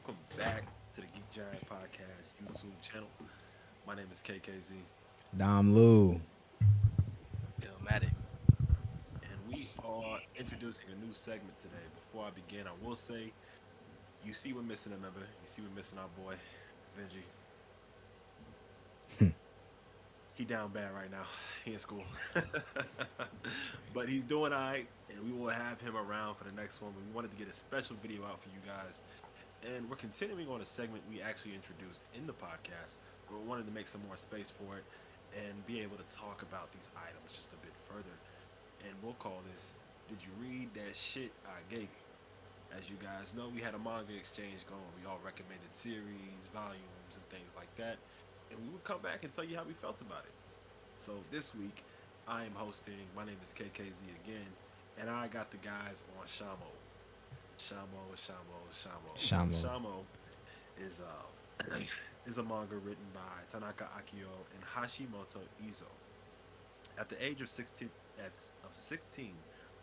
welcome back to the Geek Giant Podcast YouTube channel. My name is KKZ, Dom Lu. Illmatic. and we are introducing a new segment today. Before I begin, I will say you see we're missing a member. You see we're missing our boy, Benji. He down bad right now. He in school. But he's doing all right, and we will have him around for the next one. We wanted to get a special video out for you guys. And we're continuing on a segment we actually introduced in the podcast, but we wanted to make some more space for it and be able to talk about these items just a bit further. And we'll call this Did You Read That Shit I Gave You? As you guys know, we had a manga exchange going. We all recommended series, volumes, and things like that. And we would come back and tell you how we felt about it. So this week, I am hosting. My name is KKZ again, and I got the guys on Shamo. Shamo. So Shamo. Shamo is is a manga written by Tanaka Akio and Hashimoto Izo. At the age of 16,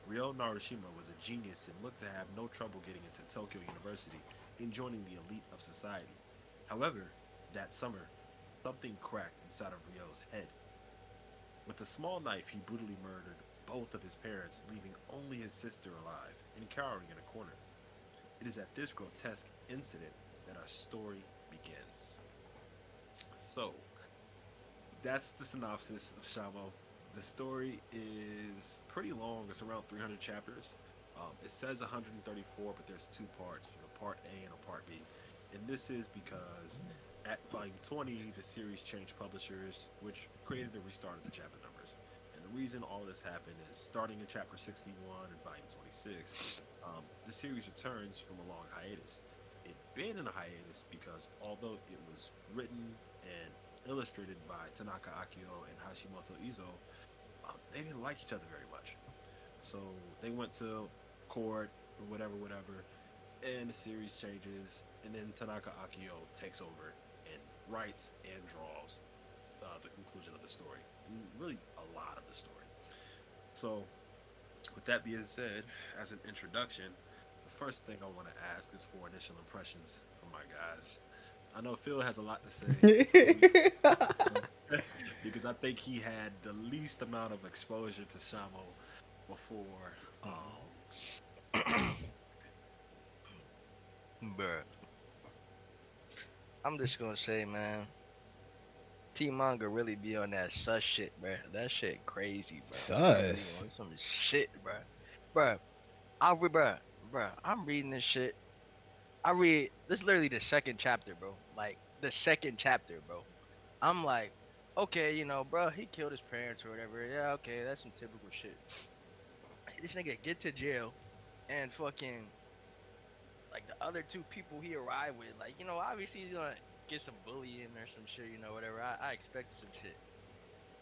Ryo Narushima was a genius and looked to have no trouble getting into Tokyo University and joining the elite of society. However, that summer, something cracked inside of Ryo's head. With a small knife, he brutally murdered both of his parents, leaving only his sister alive and cowering in a corner. It is at this grotesque incident that our story begins. So, that's the synopsis of Shamo. The story is pretty long. It's around 300 chapters. It says 134, but there's two parts. There's a part A and a part B. And this is because at volume 20, the series changed publishers, which created a restart of the chapter numbers. And the reason all this happened is starting in chapter 61 and volume 26, the series returns from a long hiatus. It'd been in a hiatus because although it was written and illustrated by Tanaka Akio and Hashimoto Izo, they didn't like each other very much. So they went to court or whatever, and the series changes, and then Tanaka Akio takes over and writes and draws the conclusion of the story, and really a lot of the story. So, with that being said, as an introduction, the first thing I want to ask is for initial impressions from my guys. I know Phil has a lot to say, so because I think he had the least amount of exposure to Shamo before. Bruh. I'm just gonna say, man, T Manga really be on that sus shit, bruh. That shit crazy, bruh. They really Sus. on some shit, bruh. Bruh, bruh, I'm reading this shit. I read this literally the second chapter, bro. Like the second chapter, bro. I'm like, okay, bro, he killed his parents or whatever. Yeah, okay, that's some typical shit. This nigga get to jail and fucking like the other two people he arrived with, like, obviously he's gonna get some bullying or some shit, whatever. I expected some shit.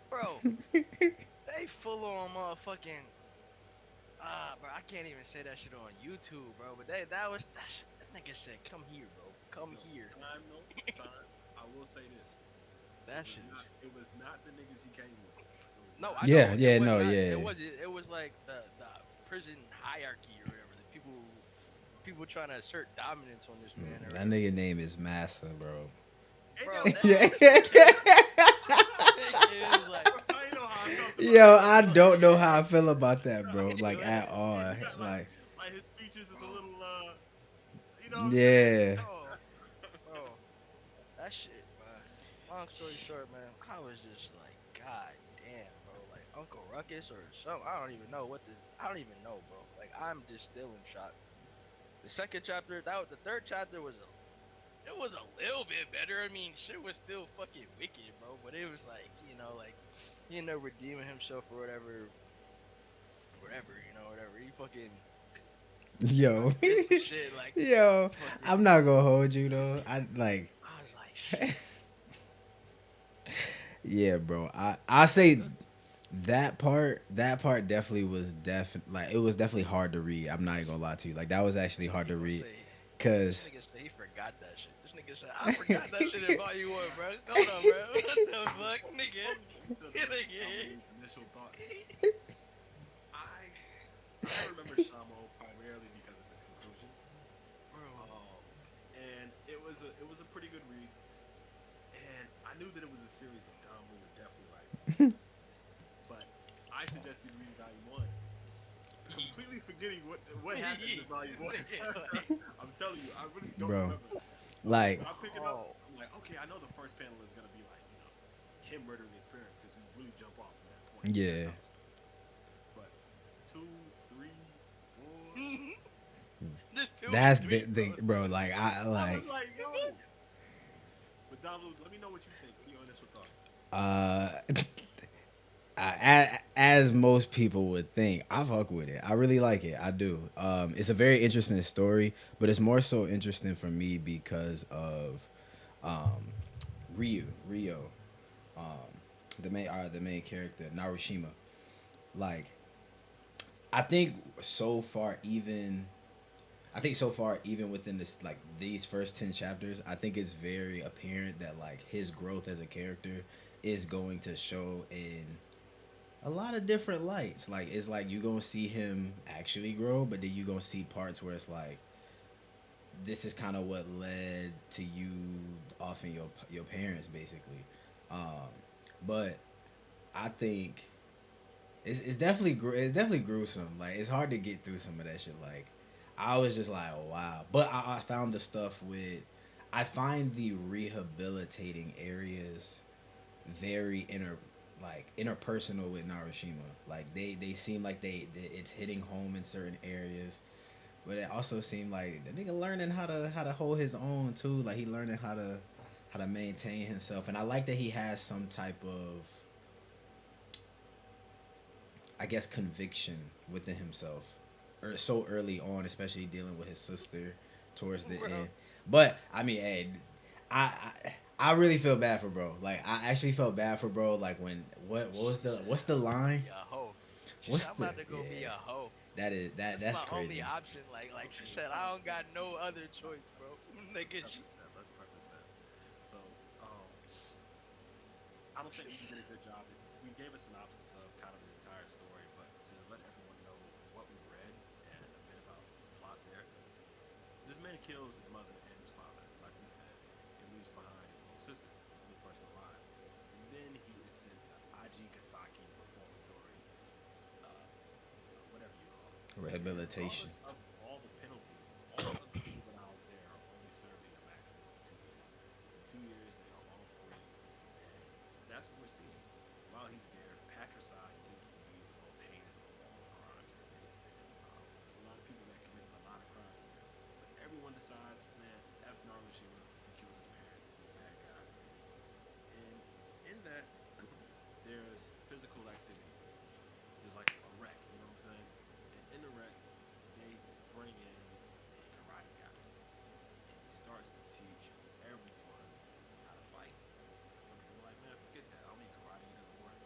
Bro, they full on motherfucking bro, I can't even say that shit on YouTube, bro. But that nigga said, come here, bro. Come here. Time though, time. I will say this: That shit is it was not the niggas he came with. It was no, not. I Yeah, know it yeah, was no, not. yeah. It was like the prison hierarchy or whatever. The people trying to assert dominance on this man or That whatever. nigga name is Massa, bro. Ain't Bro, that that Yeah. wild? nigga, that nigga is like, I ain't know how I felt about Yo, that. I bro, don't know how I feel about that, bro. Like what? at all. He got Like, like his features is a little you know what I'm saying? yeah. Oh, bro, that shit, bro. Long story short, man, I was just like, God damn, bro. Like Uncle Ruckus or something. I don't even know, bro. Like I'm just still in shock. The second chapter, the third chapter it was a little bit better. I mean, shit was still fucking wicked, bro. But it was like, like he ended up redeeming himself or whatever, whatever. He fucking Yo. did some shit like Yo. I'm fucking. not gonna hold you though. I like I was like, shit. yeah, bro. I say that part definitely was like it was definitely hard to read. I'm not even gonna lie to you. Like that was actually Some hard to people read. say this Cause nigga say he forgot that shit. This nigga said I forgot that shit in volume one, bro. Hold on, bro. What the fuck, nigga? To Nigga. these initial thoughts. I I remember Shamo primarily because of its conclusion. Bro. Um, and it was a pretty good read, and I knew that it was a series that Dom would definitely like. But I suggested reading volume one, completely forgetting what happens in volume one. I'm telling you, I really don't bro. remember. Like, When I pick it up, Oh, I'm like, okay, I know the first panel is gonna be like, him murdering his parents because we really jump off from that point. That's yeah, how it's. But two, three, four, just two and that's three, bro. the bro. Like, I I was like like, yo. But Dom, let me know what you think. What are your initial thoughts? uh. As most people would think, I fuck with it. I really like it. I do. It's a very interesting story, but it's more so interesting for me because of um, Rio, um, the main character, Narushima. Like, I think so far, even I think so far, even within this like these first 10 chapters, I think it's very apparent that like his growth as a character is going to show in a lot of different lights. Like it's like you gonna see him actually grow, but then you gonna see parts where it's like this is kind of what led to you offing your parents basically. Um, but I think it's definitely gruesome. Like it's hard to get through some of that shit. Like I was just like, oh, wow. But I found the stuff with I find the rehabilitating areas very interpersonal with Narushima. Like they seem like it's hitting home in certain areas, but it also seemed like the nigga learning how to hold his own too. Like he learning how to maintain himself, and I like that he has some type of I guess conviction within himself, or so early on, especially dealing with his sister towards the Bro, end. But I mean, hey, I, I really feel bad for bro. Like I actually felt bad for bro. Like when what's the I'm gonna line? be a hoe. She What's said, I'm the about to go be yeah? a hoe. That That's that's my only crazy. option. Like she Okay, said, so I don't got no other choice, bro. let's Nigga, she. preface that. Let's preface that. So, um, I don't think we did a good job. We gave a synopsis of kind of the entire story, but to let everyone know what we read and a bit about the plot there, this man kills his mother and his father, like we said, and leaves behind his little sister, the only person alive. And then he is sent to Aji Gasaki Reformatory, whatever you call it. And Rehabilitation. regardless of all the penalties, all of the juveniles there are only serving a maximum of 2 years. In 2 years, they are all free, and that's what we're seeing. While he's there, patricide seems to be the most heinous of all the crimes committed. There's a lot of people that committed a lot of crimes in there, but everyone decides, man, F Narushima, he killed his parents, he's a bad guy. And in that, there's physical activity. There's like a wreck, you know what I'm saying? And in the wreck, they bring in a karate guy, and he starts to teach everyone how to fight. Some people are like, man, forget that. I don't need karate. It doesn't work.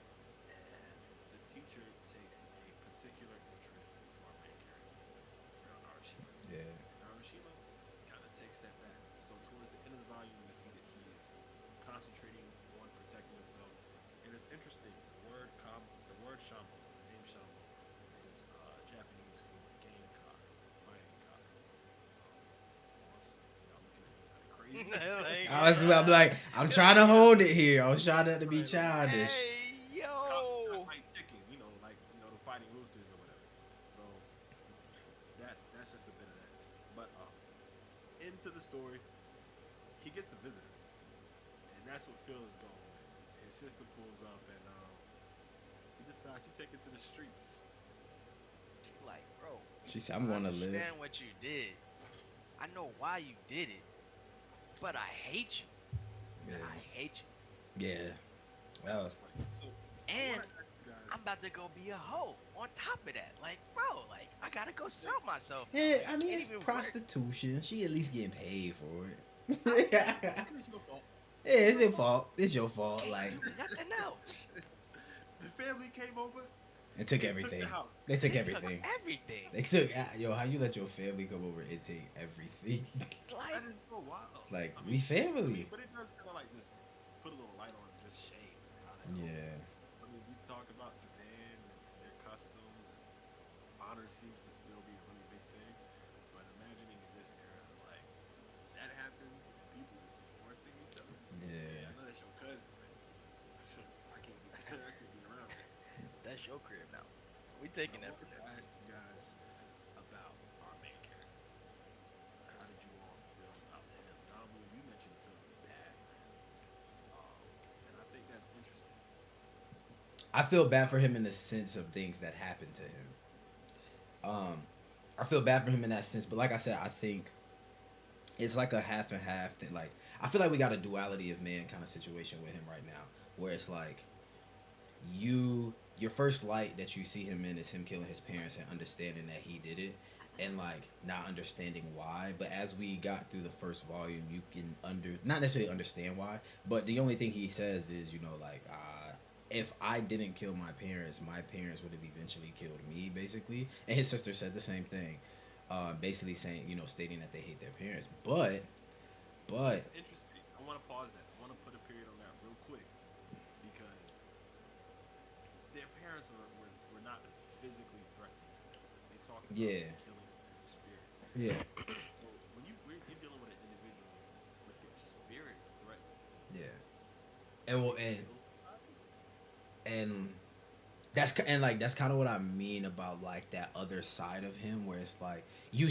And the teacher takes a particular interest into our main character, Real Narushima. Yeah. And Narushima kind of takes that back. So towards the end of the volume, we see that he is concentrating on protecting himself. And it's interesting. The word Shamo, the name Shamo, is Japanese for gamecock, fighting cock. Pause. Y'all looking at me kind of crazy. I'm like I'm trying to hold it here. I was trying not to be Right, right. childish. Hey Cock yo. like chicken, like the fighting roosters or whatever. So that's just a bit of that. But into the story, he gets a visitor, and that's what Phil is going with. His sister pulls up, and he decides she take it to the streets. She like, bro, She said, "I'm I gonna live." understand what you did. I know why you did it, but I hate you. Yeah. I hate Yeah. That Oh. was funny. So you. I want And to ask you guys. I'm about to go be a hoe on top of that. Like, bro, like I gotta go sell myself now. Yeah, Like I I mean can't it's even work. prostitution. She at least getting paid for I it. Yeah, And it's your fault. It's it's your your fault. fault. It's your fault. can't Like do nothing else. The family came over it took and took the everything. house. They took They took everything. everything. They took yo. How you let your family come over and take everything? Like, That is so wild. Like I we mean, family. but it does kind of like just put a little light on just shame and how that goes. Yeah. I mean, we talk about Japan and their customs, and honor seems to still be a really big thing. But imagining in this era, like that happens, and This your crib now. We I taking wanted to everything. ask you guys about our main character. How did you all feel about him? Namu, you mentioned feeling bad for him, um, and I think that's interesting. I feel bad for him in the sense of things that happened to him. Um, I feel bad for him in that sense, but like I said, I think it's like a half and half thing. Like I feel like we got a duality of man kind of situation with him right now, where it's like your first light that you see him in is him killing his parents and understanding that he did it and like not understanding why. But as we got through the first volume, you can not necessarily understand why, but the only thing he says is, like if I didn't kill my parents would have eventually killed me, basically. And his sister said the same thing, basically saying, stating that they hate their parents. But It's interesting. I want to pause that. I want to put a period on that real quick because their parents were not physically threatening to them. They talked about yeah, them killing their spirit. yeah, So when you're dealing with an individual with their spirit threatened, yeah, can and well, you kill somebody? and that's kind of what I mean about like that other side of him, where it's like you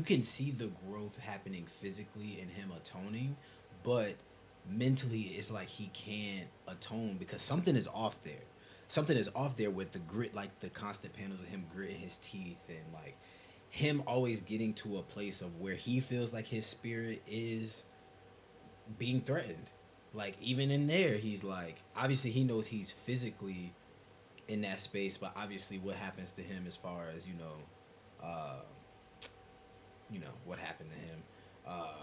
can see the growth happening physically in him atoning, but mentally it's like he can't atone because something is off there. Something is off there with the grit, like the constant panels of him gritting his teeth and like him always getting to a place of where he feels like his spirit is being threatened. Like even in there, he's like obviously he knows he's physically in that space, but obviously what happens to him as far as uh, what happened to him, uh,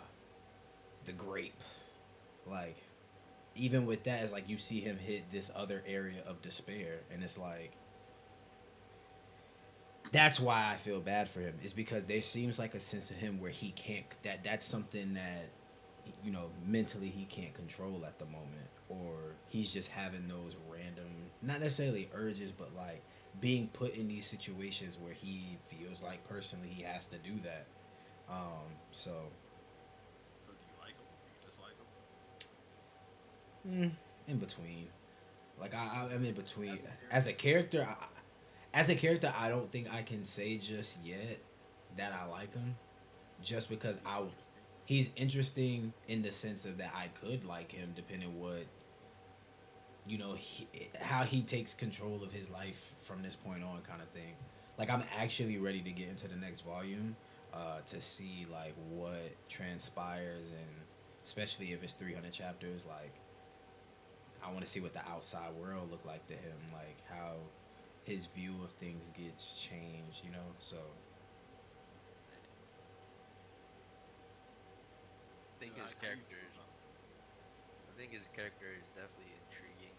the grape, like even with that, it's like you see him hit this other area of despair, and it's like that's why I feel bad for him. Is because there seems like a sense of him where he can't that's something that mentally he can't control at the moment, or he's just having those random, not necessarily urges, but like being put in these situations where he feels like personally he has to do that. So So do you like them? Do you dislike them? mm, in between, like As a I'm in between as a as a character, character. As a character, I don't think I can say just yet that I like him, just is because he interesting? he's interesting in the sense of that I could like him depending what how he takes control of his life from this point on, kind of thing. Like I'm actually ready to get into the next volume, to see like what transpires, and especially if it's 300 chapters, like I want to see what the outside world look like to him, like how his view of things gets changed, so Man, think his how you character feel is. about I think his character is definitely intriguing.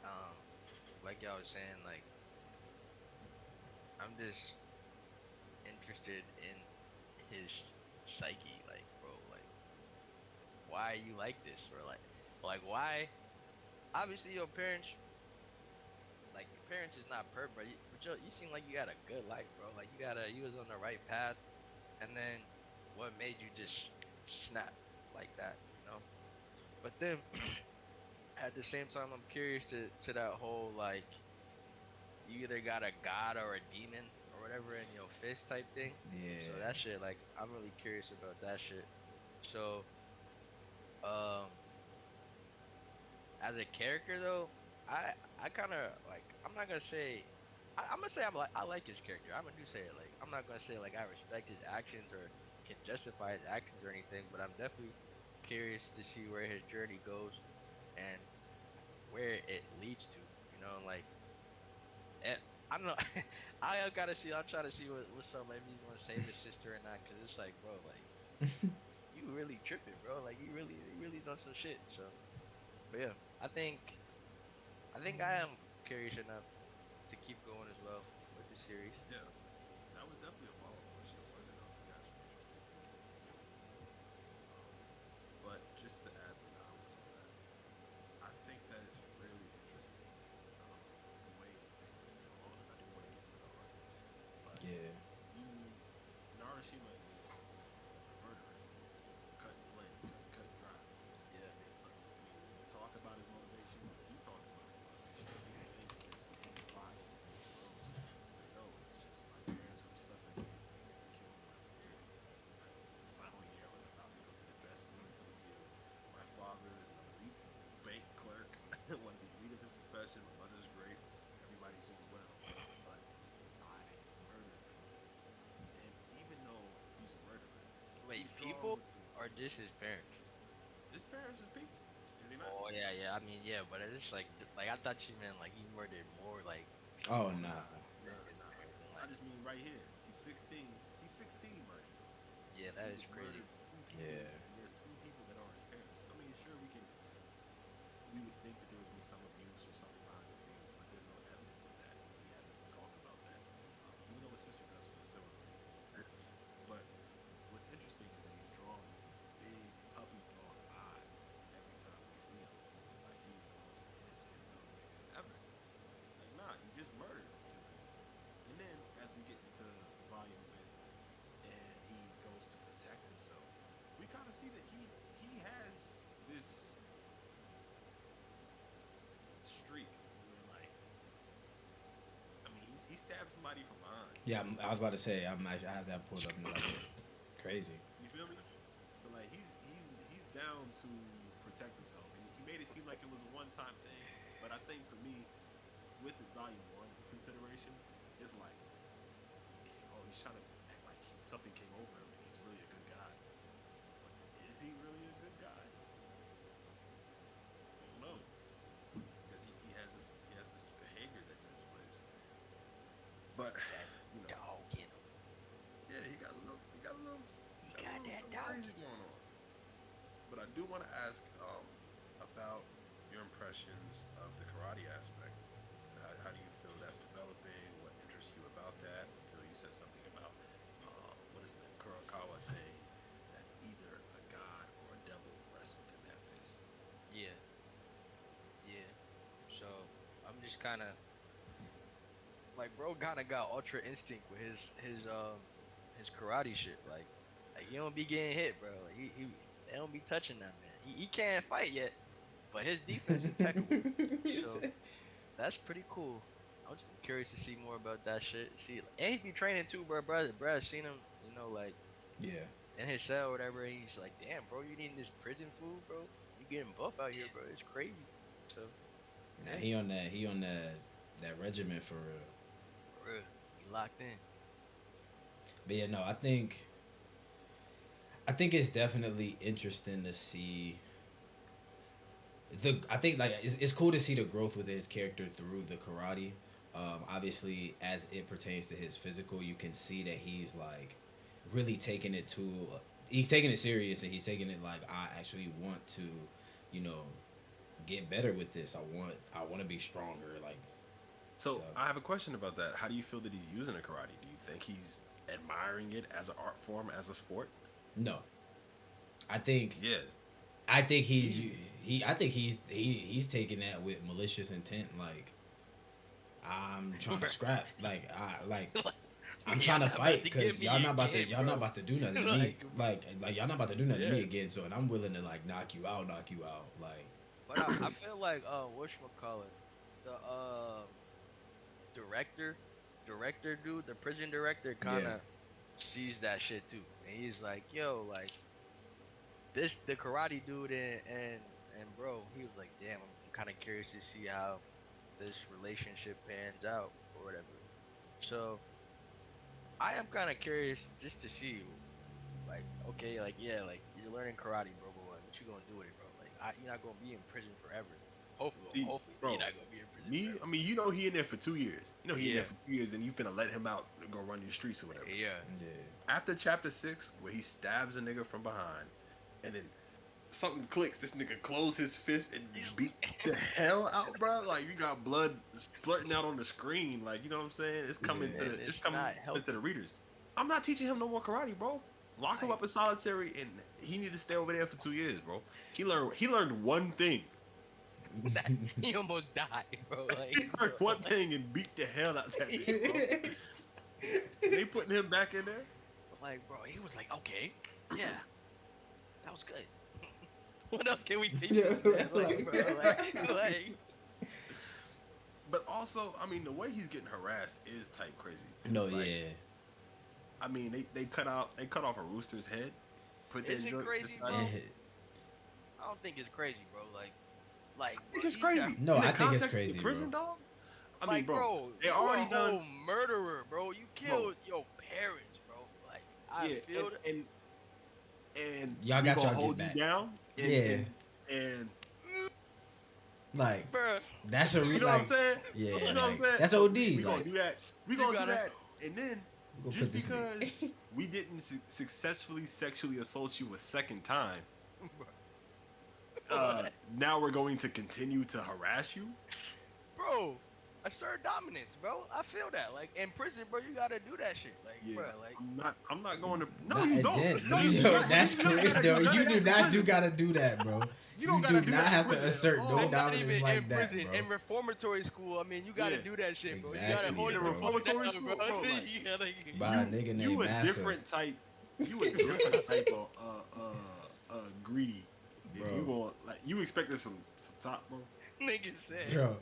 Um, like y'all was saying, like I'm just interested in his psyche. Like, bro, like why are you like this, or like why? Obviously, your parents, like your parents, is not perfect, but you seem like you had a good life, bro. Like you was on the right path, and then what made you just snap like that, you know? But then at the same time, I'm curious to that whole like you either got a god or a demon or whatever in your fist type thing. So yeah, that shit, like, I'm really curious about that shit. So, um, as a character though, I kind of like I'm not gonna say I'm gonna say I like his character. I'm gonna do say it like I'm not gonna say like I respect his actions or can justify his actions or anything, but I'm definitely curious to see where his journey goes and where it leads to. You know, like eh, I don't know. I gotta see. I'm trying to see what's up. Maybe he's gonna save his sister or not, cause it's like, bro, like you really tripping, bro. Like he really is on some shit. So, but yeah, I think I think I am curious enough to keep going as well with the series. yeah. That was definitely a follow up question. I wanted to know if you guys were interested in continuing with it. Um, but just to add some comments on that, I think that is really interesting, um, the way things are drawn, and I do want to get into the art. But yeah, you, Narushima is a murderer, cut and plain, cut and dry. Yeah. I mean, when we talk about his motivations, when he talks about his motivations, you think Wait, He's drawn people with the or just his parents? his parents is people. Is he not? Oh yeah, yeah. I mean, yeah, but it's like I thought you meant like he murdered more like Oh people nah. Nah, than nah, his nah. parents. And I like, just mean right here. He's 16. He's 16 right now. yeah, And that he is just crazy. murdered two people, Yeah. and there are two people that are his parents. I mean, sure, we would think that there would be some abuse or something behind the scenes, but there's no evidence of that. He hasn't talked about that, even though his sister does feel similarly. But what's interesting is that he's drawn with these big puppy dog eyes every time we see him. Like he's the most innocent little nigga ever. Like, nah, he just murdered two people. And then as we get into the volume a bit and he goes to protect himself, we kind of see that he has this streak where like I mean he stabbed somebody from behind. Yeah, I was about to say I have that pulled up and like crazy. You feel me? But like he's down to protect himself, and he made it seem like it was a one time thing. But I think for me, with it, volume one in consideration, it's like, oh, he's trying to act like something came over him, and he's really a good guy. But is he really a good guy? I don't know, Mm-hmm. because he has this behavior that he displays. But That you know, dog in him. yeah, He got a got little that something dog crazy in him. going on. But I do want to ask about your impressions of the karate aspect. How do you feel that's developing? What interests you about that? I feel you said something about what is it, Kurokawa saying that either a god or a devil rests within that fist. Yeah, yeah. So I'm just kind of like, bro, kind of got ultra instinct with his karate shit. Like he don't be getting hit, bro. Like he they don't be touching that man. He can't fight yet, but his defense impeccable. So that's pretty cool. I'm just curious to see more about that shit. See, and he be training too, bro. Brother, seen him, like Yeah. in his cell or whatever. And he's like, damn, bro, you eating this prison food, bro? You getting buff out here, bro? It's crazy. So Nah, yeah, he on that regiment for real. for real, he locked in. But yeah, no, I think it's definitely interesting to see I think like it's cool to see the growth within his character through the karate. Obviously, as it pertains to his physical, you can see that he's like really taking it to. He's taking it serious, and he's taking it like I actually want to, you know, get better with this. I want to be stronger. Like So so. I have a question about that. How do you feel that he's using the karate? Do you think he's admiring it as an art form, as a sport? No, I think Yeah, I think he's he's taking that with malicious intent. Like I'm trying to Bruh. scrap. I'm trying Y'all to not about fight to get because me again, y'all not bro. about to do nothing to me. Like, Like y'all not about to do nothing to me yeah. again. So and I'm willing to like knock you out. Like But I feel like whatchamacallit, the director, director dude, the prison director kind yeah, of sees that shit too, and he's like, yo, like this the karate dude and bro, he was like, damn, I'm kind of curious to see how this relationship pans out or whatever. So I am kind of curious just to see, like, okay, like yeah, like you're learning karate, bro, but like, what you gonna do with it, bro? Like, you're not gonna be in prison forever. see, Hopefully, you're bro. not gonna be in prison Me, forever. I mean, he in there for 2 years. He in there Yeah, for 2 years, and you finna let him out and go run your streets or whatever. yeah. yeah, After chapter 6, where he stabs a nigga from behind, and then something clicks, this nigga close his fist and He's beat the hell out, bro. Like you got blood splurting out on the screen. Like you know what I'm saying? yeah. and It's it's coming not to the healthy. readers. I'm not teaching him no more karate, bro. Lock him Like up in solitary, and he need to stay over there for 2 years, bro. He learned one thing. that he almost died, bro. Like, He learned bro, one thing and beat the hell out of that nigga, bro. And they putting him back in there. like, bro, he was like, okay, yeah, that was good. What else can we teach Yeah, this man? Like, like, bro, like, But also, I mean, the way he's getting harassed is type crazy. no, Like, yeah, I mean, they cut off a rooster's head, put that is it joint crazy, beside. bro? and I don't think it's crazy, bro. I Bro, think it's you got crazy no, in the I think it's context of the crazy, prison, bro. dog. I mean, like, bro, bro, they you a already done, whole murderer, bro. You bro. killed your parents, bro. Like, I Yeah, feel it. and and Y'all we got gonna y'all get hold you back. down, and Yeah, and like Bruh, that's a you know what I'm like saying? yeah, You know what I'm like saying? that's So OD. we gonna Like do that. We you gonna do gotta. that, and then we gonna just put this because nigga. we didn't successfully sexually assault you a second time, What? now we're going to continue to harass you. Bro, assert dominance, bro. I feel that. Like in prison, bro, you gotta do that shit. Like, Yeah, bro, like I'm not going to. No, Not you and don't. then No, you you know not. that's You not correct. gotta do No, none of you do that in not do prison. gotta do that, bro. You You don't do gotta do not that in have to prison. assert no and not even dominance in like that, prison, bro. in reformatory school. I mean, you gotta Yeah, do that shit, bro. You gotta Exactly, hold in your a bro. reform reformatory down, bro. school, bro. Like You gotta- By a nigga you named a Massa, different type. You a different type of greedy. If you bro. want, like, you expected some top, bro. Nigga said, Bro,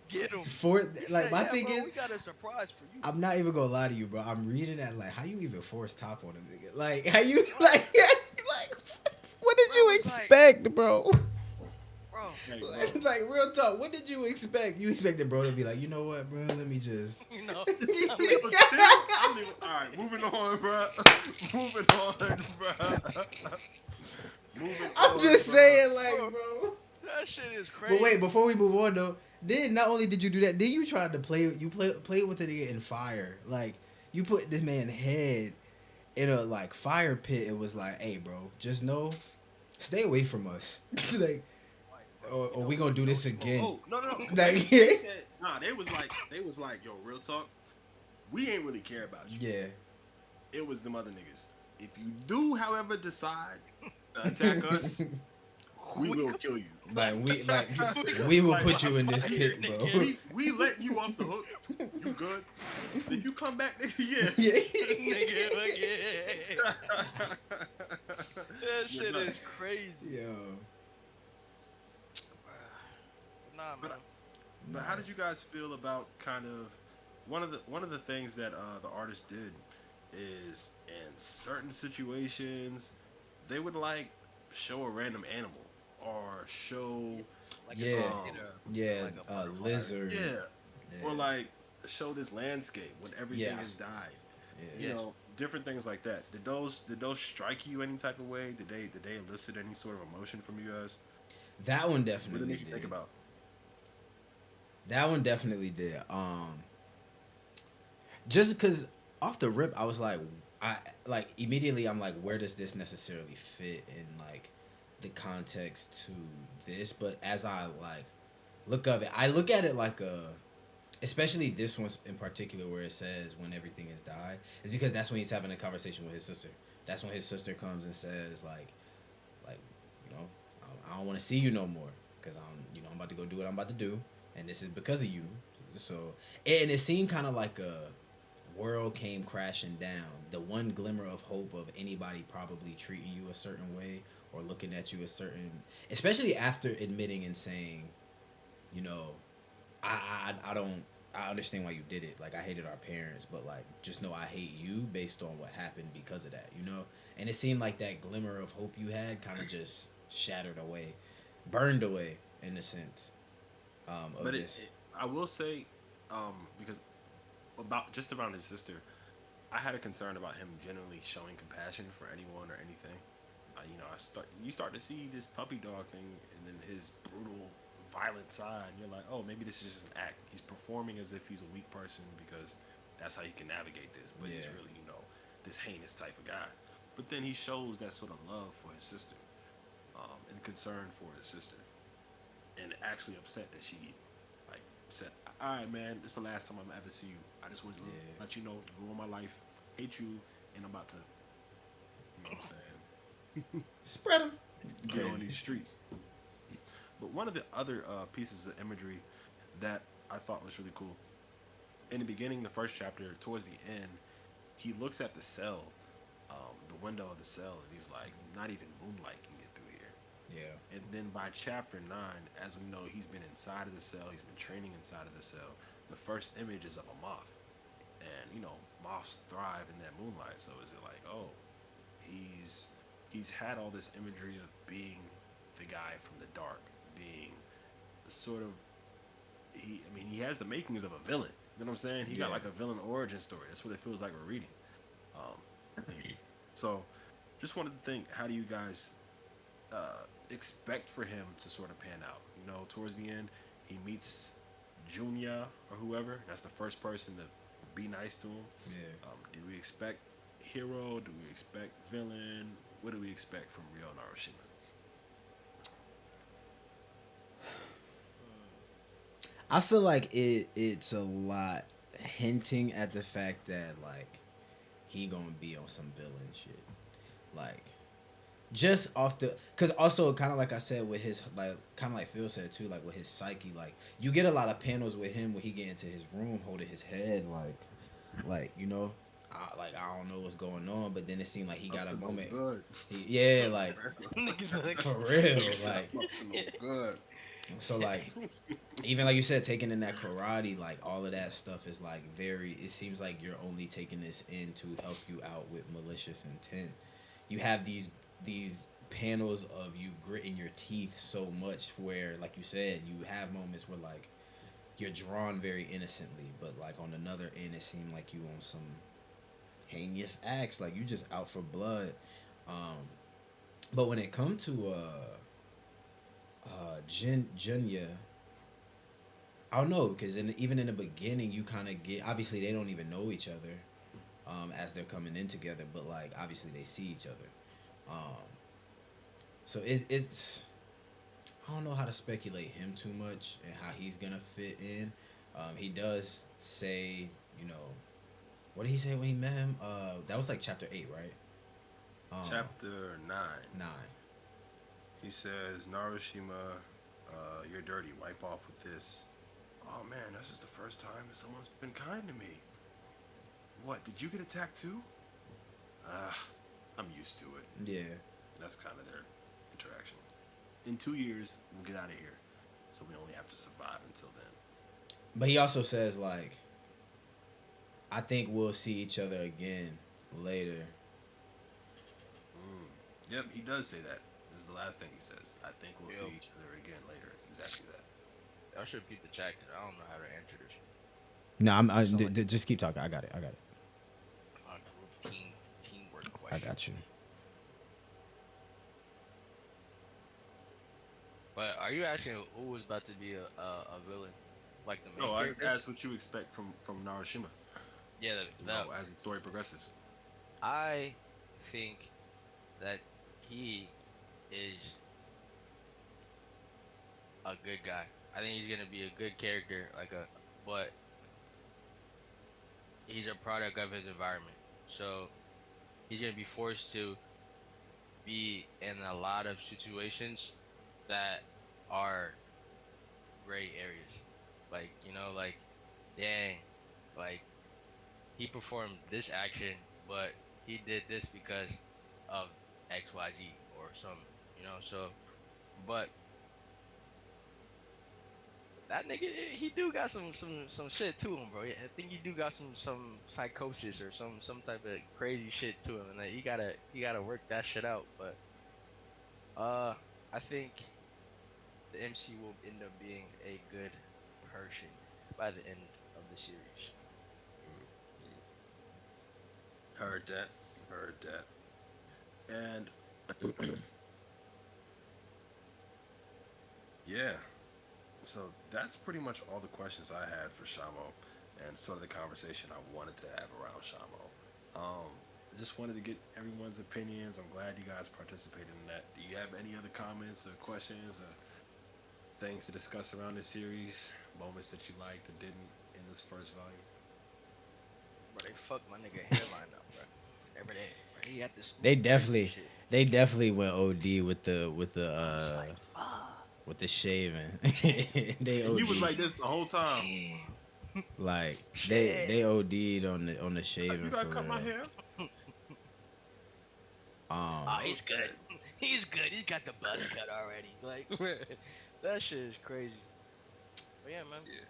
get him. for He like said, my yeah, thing bro, is, we got a surprise for you. I'm not even gonna lie to you, bro. I'm reading that like, how you even force top on a nigga? Like, how you Right. like, what did Bro, you it's like, expect, bro? bro, Hey, bro. Like real talk, what did you expect? You expected bro to be like, you know what, bro? Let me just. you know, Yo, I mean, chill. I don't even. All right, moving on, bro. Moving on, bro. Moving I'm on, just bro. saying, like, bro, bro. that shit is But wait, crazy. before we move on though, then not only did you do that, then you tried to play with the nigga in fire. Like you put this man's head in a like fire pit. It was like, hey, bro, just know, stay away from us. Like, Like, bro, or we No, gonna do no, this Shimo. again. Oh, no, no, no. Like, They said, nah. They was like, yo, real talk. We ain't really care about you. yeah. It was them other niggas. If you do, however, decide to attack us, we will kill you. Like we like We we will Like, put you in this fire, pit, bro. nigga. We let you off the hook. You good? If you come back, nigga, Yeah. nigga, again. yeah. That You're shit done. is crazy. Yo. Nah, But man. But how did you guys feel about kind of one of the things that the artist did is in certain situations they would like show a random animal or show Like Yeah. Yeah, like a butterfly. lizard. yeah Yeah. or like show this landscape when everything has Yes. died. Yeah. You Yes. know, different things like that. Did those strike you any type of way? Did they elicit any sort of emotion from you guys? That one What did it definitely make you did. think about? That one definitely did. Just because off the rip, I was like, I like immediately. I'm like, where does this necessarily fit in like the context to this? But as I like look of it, I look at it like a, especially this one in particular, where it says when everything has died, is because that's when he's having a conversation with his sister. That's when his sister comes and says like, you know, I don't want to see you no more because I'm about to go do what I'm about to do, and this is because of you. So, and it seemed kind of like a world came crashing down. The one glimmer of hope of anybody probably treating you a certain way or looking at you a certain, especially after admitting and saying, you know, I don't. I understand why you did it. Like I hated our parents, but like just know I hate you based on what happened because of that. You know, and it seemed like that glimmer of hope you had kind of just shattered away, burned away in a sense. Of But this. I will say, because just around his sister, I had a concern about him generally showing compassion for anyone or anything. You start to see this puppy dog thing, and then his brutal, violent side. And you're like, oh, maybe this is just an act. He's performing as if he's a weak person because that's how he can navigate this. But he's Yeah. really, this heinous type of guy. But then he shows that sort of love for his sister, and concern for his sister, and actually upset that she like said, "All right, man, this is the last time I'm ever see you. I just want to Yeah. let you know you ruined my life, hate you, and I'm about to, you know what I'm saying, Spread them. get on these streets." But one of the other pieces of imagery that I thought was really cool in the beginning, the first chapter, towards the end, he looks at the cell, the window of the cell, and he's like, "Not even moonlight can get through here." Yeah. And then by chapter 9, as we know, he's been inside of the cell, he's been training inside of the cell. The first image is of a moth. And, moths thrive in that moonlight. So is it like, oh, he's had all this imagery of being the guy from the dark, being sort of he has the makings of a villain. You know what I'm saying? He got Yeah. like a villain origin story. That's what it feels like we're reading. So Just wanted to think, how do you guys expect for him to sort of pan out? You know, towards the end, he meets Junya or whoever. That's the first person to be nice to him. Yeah. Do we expect hero? Do we expect villain? What do we expect from Ryo Narushima? Mm, I feel like it's a lot hinting at the fact that like he gonna be on some villain shit. Like just off the because also kind of like I said with his like kind of like Phil said too, like with his psyche, like you get a lot of panels with him when he get into his room holding his head like you know like I don't know what's going on, but then it seemed like he Up got a to no moment. good. Yeah, like niggas like, for He real, said like I'm up to no good. so like even like you said, taking in that karate, like all of that stuff is like very. It seems like you're only taking this in to help you out with malicious intent. You have these panels of you gritting your teeth so much, where like you said, you have moments where like you're drawn very innocently, but like on another end, it seemed like you on some heinous acts, like you just out for blood. Um, but when it come to Junya, I don't know because even in the beginning, you kind of get obviously they don't even know each other as they're coming in together, but like obviously they see each other. Um, so it's I don't know how to speculate him too much and how he's gonna fit in. He does say, you know, what did he say when he met him? That was like chapter 8, right? Chapter 9. 9. He says, Narushima, you're dirty. Wipe off with this. Oh man, this is the first time that someone's been kind to me. What, did you get attacked too? Ah, I'm used to it. Yeah, That's kind of their interaction. In 2 years, we'll get out of here. So we only have to survive until then. but he also says like, I think we'll see each other again later. Mm. Yep, he does say that. This is the last thing he says. I think we'll see yo, each other again later. Exactly that. I should repeat the chat 'cause I don't know how to answer this. No, So like just keep talking. I got it. I got it. a group teamwork I question. got you. But are you asking who was about to be a villain, like the main No, I just character? asked what you expect from Narushima. Yeah, You know, as the story progresses. I think that he is a good guy. I think he's gonna be a good character, but he's a product of his environment. So he's gonna be forced to be in a lot of situations that are gray areas. Like, dang, like he performed this action, but he did this because of XYZ or so but that nigga he do got some shit to him, bro. Yeah, I think he do got some psychosis or some type of crazy shit to him, and like, he gotta work that shit out. But uh, I think the MC will end up being a good person by the end of the series. Heard that. Heard that. And yeah, so that's pretty much all the questions I had for Shamo and sort of the conversation I wanted to have around Shamo. I just wanted to get everyone's opinions. I'm glad you guys participated in that. Do you have any other comments or questions or things to discuss around this series? Moments that you liked or didn't in this first volume? Bro, they fucked my nigga hairline up, bro. Every day, bro. He had this They smooth crazy definitely shit. they definitely went OD I was like, fuck. with the shaving. They And you was OD like this the whole time. Damn. like Shit. they OD'd on the You shaving gotta for cut my real. hair. Oh, So he's good. sad. He's good. He's got the buzz cut already. Like, that shit is crazy. But yeah, man, Yeah.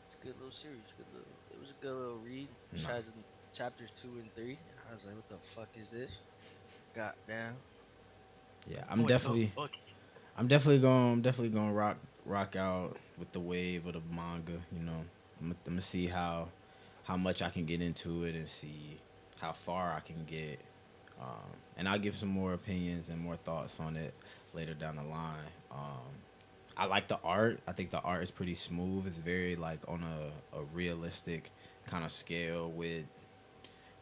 it's a good little series. Good little. It was a good little read. No. Chapters 2 and 3. I was like, what the fuck is this? Goddamn. Yeah, What the fuck? I'm definitely going to rock out with the wave of the manga, you know. I'm gonna see how much I can get into it and see how far I can get And I'll give some more opinions and more thoughts on it later down the line. I like the art. I think the art is pretty smooth. It's very like on a realistic kind of scale with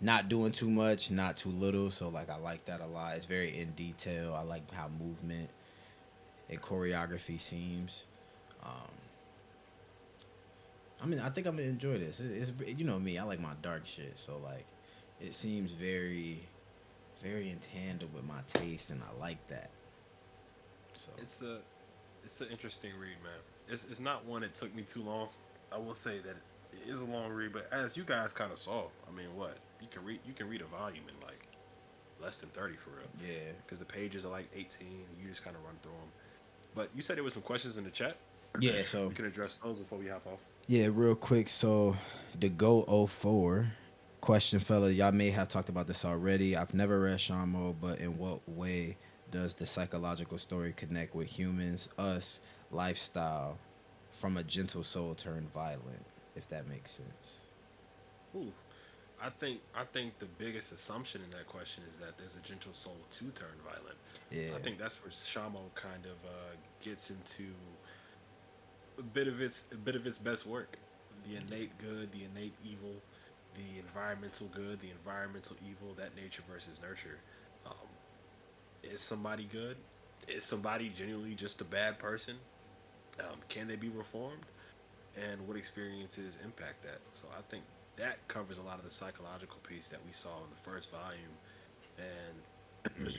not doing too much, not too little. So like I like that a lot. It's very in detail. I like how movement and choreography seems. Um, I mean, I think I'm gonna enjoy this. It's you know me. I like my dark shit. So like, it seems very in tandem with my taste, and I like that. So It's a it's an interesting read, man. It's not one that took me too long. I will say that it is a long read, but as you guys kind of saw, I mean, what you can read a volume in like less than 30 for real, yeah, because the pages are like 18, and you just kind of run through them. But you said there was some questions in the chat. yeah. So We can address those before we hop off. yeah, real quick. So the Go 04 question, fella. Y'all may have talked about this already. I've never read Shamo, but in what way does the psychological story connect with humans, us, lifestyle, from a gentle soul turned violent? If that makes sense. Ooh, I think the biggest assumption in that question is that there's a gentle soul to turn violent. I Yeah, think that's where Shamo kind of gets into a bit of its best work. The innate good, the innate evil, the environmental good, the environmental evil, that nature versus nurture. Um, is somebody good? Is somebody genuinely just a bad person? Can they be reformed? And what experiences impact that? So I think that covers a lot of the psychological piece that we saw in the first volume, and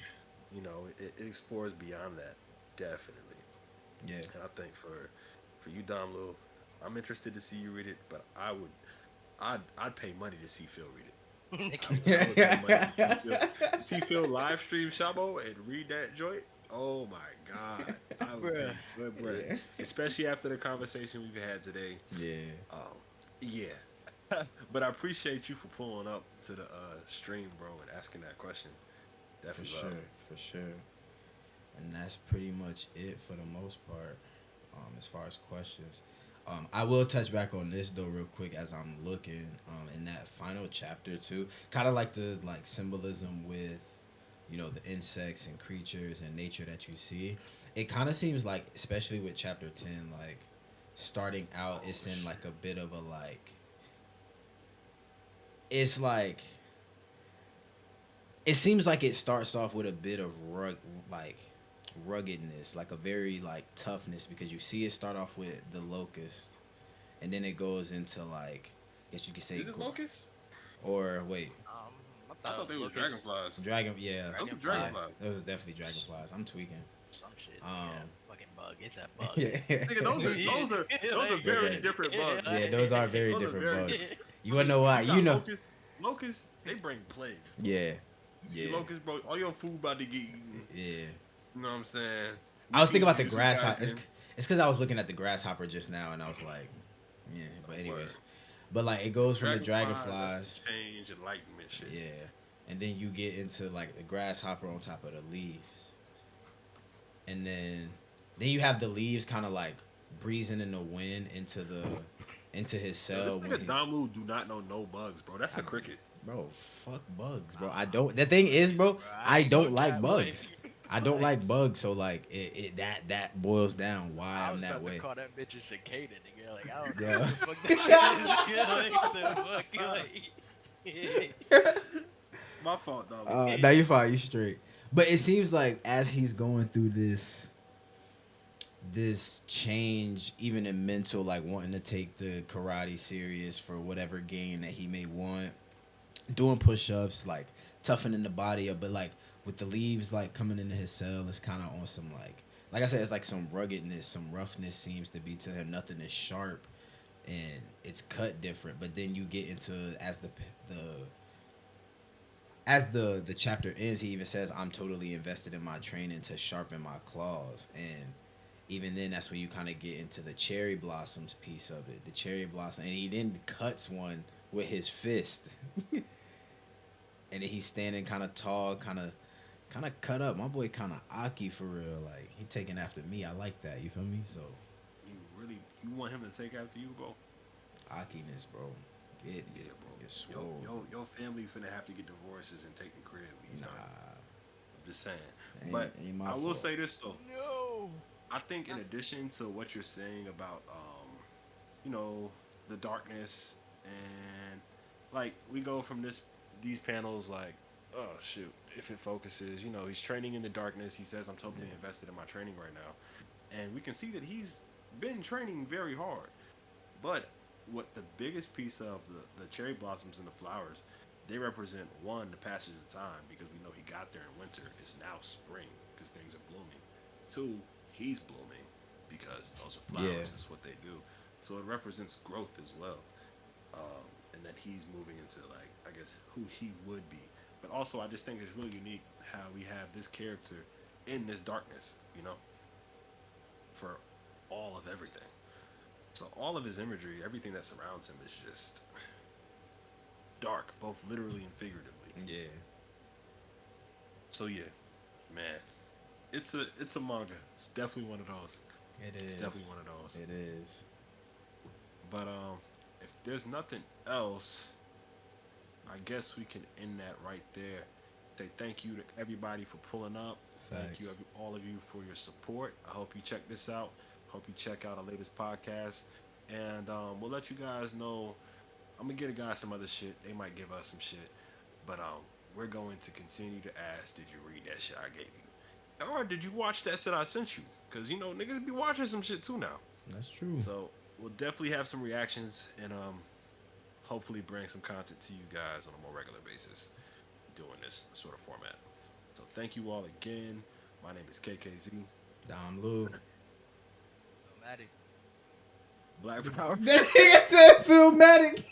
it explores beyond that definitely. yeah, And I think for you, Dom Lil, I'm interested to see you read it, but I'd pay money to see Phil read it. I would pay money to see Phil live stream Shabo and read that joint. Oh my god, I would Bruh. pay good bread, yeah, especially after the conversation we've had today. yeah, Um, yeah, but I appreciate you for pulling up to the stream, bro, and asking that question. for Definitely sure, love. for sure. And that's pretty much it for the most part, as far as questions. I will touch back on this though real quick as I'm looking in that final chapter too. Kind of like the like symbolism with the insects and creatures and nature that you see. It kind of seems like, especially with chapter 10, like starting out, Oh it's in shit. like a bit of a like. It's like it seems like it starts off with a bit of like ruggedness, like a very like toughness, because you see it start off with the locust, and then it goes into like, I guess you could say, Is it locusts? or wait, Um, I I thought thought they was Lucas dragonflies. dragon, yeah, Those are yeah, Dragonfly, dragonflies. those are definitely dragonflies. I'm tweaking. some shit. Yeah, Um, fucking bug. It's a bug. yeah, Nigga, those are those very are different bugs. yeah, those are very Those are different very. bugs. You I wanna mean, know if why? you got You know, locusts, they bring plagues, bro. yeah, You see yeah, locusts, bro, all your food about to get eaten. yeah. You know what I'm saying? I was thinking about the You see grasshopper. guys in It's because I was looking at the grasshopper just now, and I was like, yeah. But word. anyways, but like it goes from the Dragonflies, that's some dragonflies, change enlightenment shit. yeah, and then you get into like the grasshopper on top of the leaves, and then you have the leaves kind of like breezing in the wind into his Yo, this cell when nigga he's Damlu do not know no bugs, bro. That's I, a cricket. bro, fuck bugs, bro. I don't. The thing is, bro, Bro, I ain't gonna don't like cap, like, bugs. I don't like, like bugs, so like that boils down why I I'm was that about to way. call that bitch a cicada, nigga. Like, I don't know Yeah. what the fuck that shit is. Like, the fuck, like, My fault, Damlu. Now you're fine. You straight. But it seems like as he's going through this change, even in mental, like wanting to take the karate serious for whatever gain that he may want, doing push-ups, like toughening the body up, but like with the leaves like coming into his cell, it's kind of on some like I said, it's like some ruggedness, some roughness seems to be to him. Nothing is sharp, and it's cut different. But then you get into the as the chapter ends, he even says, "I'm totally invested in my training to sharpen my claws." And even then, that's when you kind of get into the cherry blossoms piece of it. The cherry blossom, and he then cuts one with his fist, and then he's standing kind of tall, kind of cut up. My boy kind of Aki for real. Like he taking after me. I like that. You feel me? So You want him to take after you, bro? Akiness, bro. Get Yeah, it. bro. Get Yo, swole. your family finna have to get divorces and take the crib when he's done. Nah, I'm just saying. But ain't my I will fault. say this though. No. I think in addition to what you're saying about you know, the darkness and like we go from these panels like, oh shoot, if it focuses, you know, he's training in the darkness. He says I'm totally invested in my training right now. And we can see that he's been training very hard. But what the biggest piece of the cherry blossoms and the flowers, they represent one, the passage of time because we know he got there in winter. It's now spring because things are blooming. Two, he's blooming because those are Yeah, flowers. That's what they do. So it represents growth as well, and that he's moving into like I guess who he would be. But also, I just think it's really unique how we have this character in this darkness. You know, for all of everything. So all of his imagery, everything that surrounds him is just dark, both literally and figuratively. yeah. So yeah, man, it's a manga. It's definitely one of those. It It's is. definitely one of those. It is. But if there's nothing else, I guess we can end that right there. Say thank you to everybody for pulling up. Thank Facts. you, all of you, for your support. I hope you check this out. Hope you check out our latest podcast, and we'll let you guys know. I'm gonna get a guy some other shit. They might give us some shit, but we're going to continue to ask, did you read that shit I gave you, or did you watch that shit I sent you? Cause you know niggas be watching some shit too now. That's true. So we'll definitely have some reactions and hopefully bring some content to you guys on a more regular basis, doing this sort of format. So thank you all again. My name is KKZ. Dom Lou. Maddie. Black Power. That nigga said Philmatic.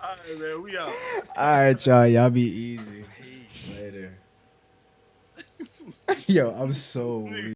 All right, man. We out. All right, y'all. Y'all be easy. Peace. Later. Yo, I'm so weak.